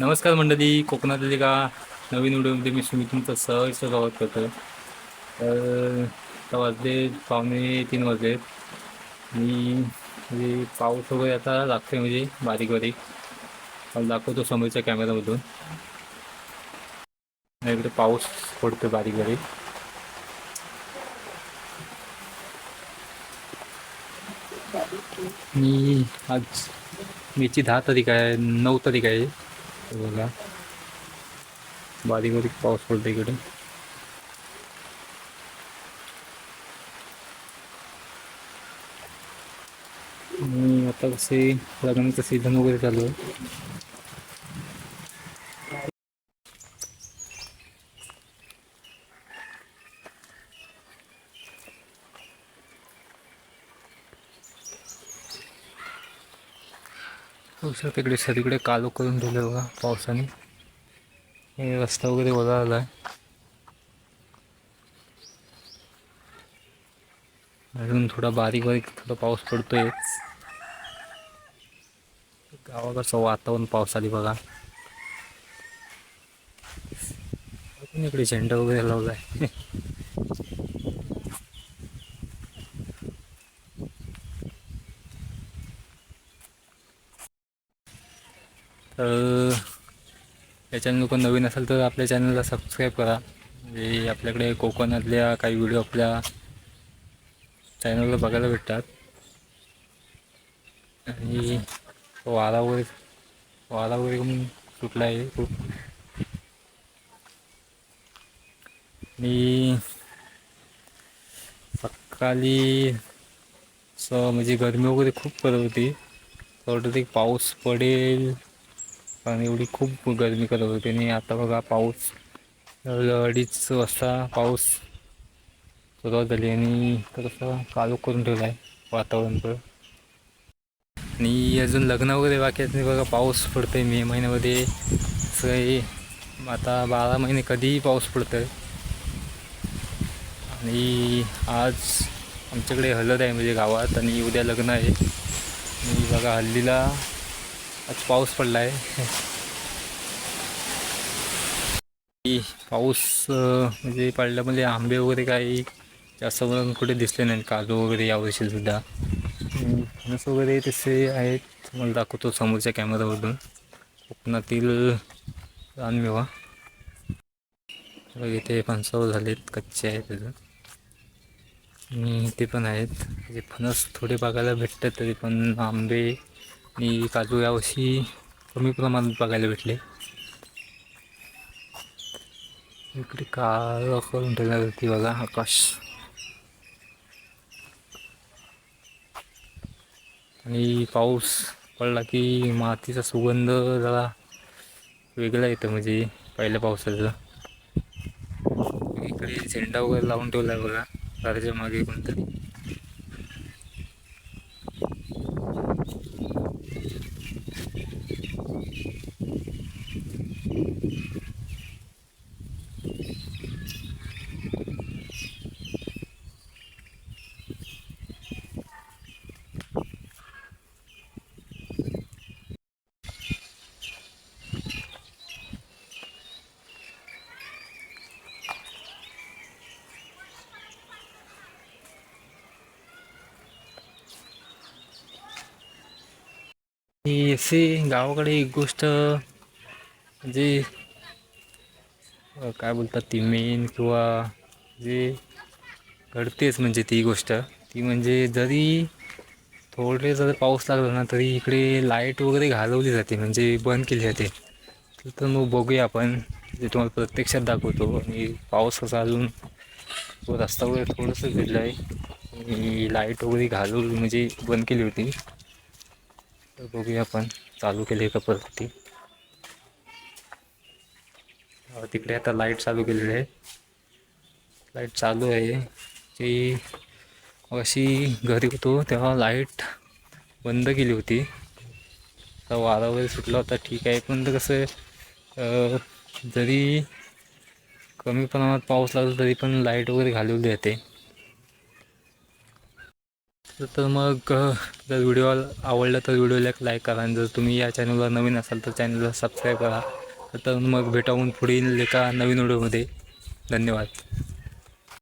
नमस्कार मंडळी, कोकणातील एका नवीन व्हिडिओमध्ये मी सुमित तुमचं सहर्ष स्वागत करतो. तर आता वाजले 2:45 मी म्हणजे पाऊस वगैरे आता लागतोय म्हणजे बारीक बारीक. मला दाखवतो समोरच्या कॅमेरामधून. इकडे पाऊस पडतोय बारीक बारीक. मी आज मेची 10 तारीख आहे, 9 तारीख आहे. बघा बारीक बारीक पाऊस पडतो इकडे. आणि आता कसे लग्नाचं सीझन वगैरे चालू आहे. पावसात तिकडे सगळीकडे कालो करून ठेवलं बघा पावसाने. हे रस्ता वगैरे ओला आला आहे. अजून थोडा बारीक बारीक थोडा पाऊस पडतोय. गावाकडचं वातावरण पावसाळी बघा. अजून इकडे झेंडा वगैरे लावलाय. तर या चॅनल कोण नवीन असेल तर आपल्या चॅनलला सबस्क्राईब करा. म्हणजे आपल्याकडे कोकणातल्या काही व्हिडिओ आपल्या चॅनलवर बघायला भेटतात. आणि वारा वगैरे पण सुटला आहे खूप. आणि सकाळी म्हणजे गरमी वगैरे खूप करत होती. वाटत एक पाऊस पडेल पण एवढी खूप गरमी करत होती. आणि आता बघा पाऊस 2:30 वाजता पाऊस सुरुवात झाली आणि थोडंसं काळोख करून ठेवला आहे वातावरण पण. आणि अजून लग्न वगैरे बाकी आहेत नाही बघा. पाऊस पडतोय मे महिन्यामध्ये. सगळे आता 12 महिने कधीही पाऊस पडतोय. आणि आज आमच्याकडे हळद आहे म्हणजे गावात, आणि उद्या लग्न आहे. आणि बघा हल्लीला आज पाऊस पडला आहे. पाऊस म्हणजे पडल्यामुळे आंबे वगैरे काही जास्त करून कुठे दिसले नाहीत. काजू वगैरे यावर्षी सुद्धा. फणस वगैरे तसे आहेत. तुम्हाला दाखवतो समोरच्या कॅमेरामधून. कोकणातील रानमेवा इथे फणस झालेत, कच्चे आहेत अजून. आणि ते पण आहेत म्हणजे फणस थोडे बघायला भेटतात, तरी पण आंबे आणि काजू यावर्षी कमी प्रमाणात बघायला भेटले. इकडे काळं करून ठेवल्यावरती बघा आकाश. आणि पाऊस पडला की मातीचा सुगंध जरा वेगळा येतं म्हणजे पहिल्या पावसाचं. इकडे झेंडा वगैरे लावून ठेवला आहे बघा घराच्या मागे कोणतरी. ही असे गावाकडे एक गोष्ट म्हणजे काय बोलतात ती मेन किंवा जे घडतेच म्हणजे ती गोष्ट, ती म्हणजे जरी थोडे जर पाऊस लागला ना तरी इकडे लाईट वगैरे घालवली जाते म्हणजे बंद केली जाते. तर मग बघूया आपण जे तुम्हाला प्रत्यक्षात दाखवतो. आणि पाऊस कसा अजून तो रस्ता वगैरे थोडंसं भिजलं आहे आणि लाईट वगैरे घालवली म्हणजे बंद केली होती. तर बघूया आपण चालू केली का परत ती. तिकडे आता लाईट चालू केलेली आहे. लाईट चालू आहे ती अशी घरी होतो तेव्हा लाईट बंद केली होती. आता वारा वगैरे सुटला होता ठीक आहे, पण कसं जरी कमी प्रमाणात पाऊस लागला तरी पण लाईट वगैरे घालवली जाते. तर मग जर व्हिडिओ आवडला तर व्हिडिओला एक लाईक करा आणि जर तुम्ही या चॅनलवर नवीन असाल तर चॅनलला सबस्क्राईब करा. तर मग भेटावून पुढील एका नवीन व्हिडिओमध्ये. धन्यवाद.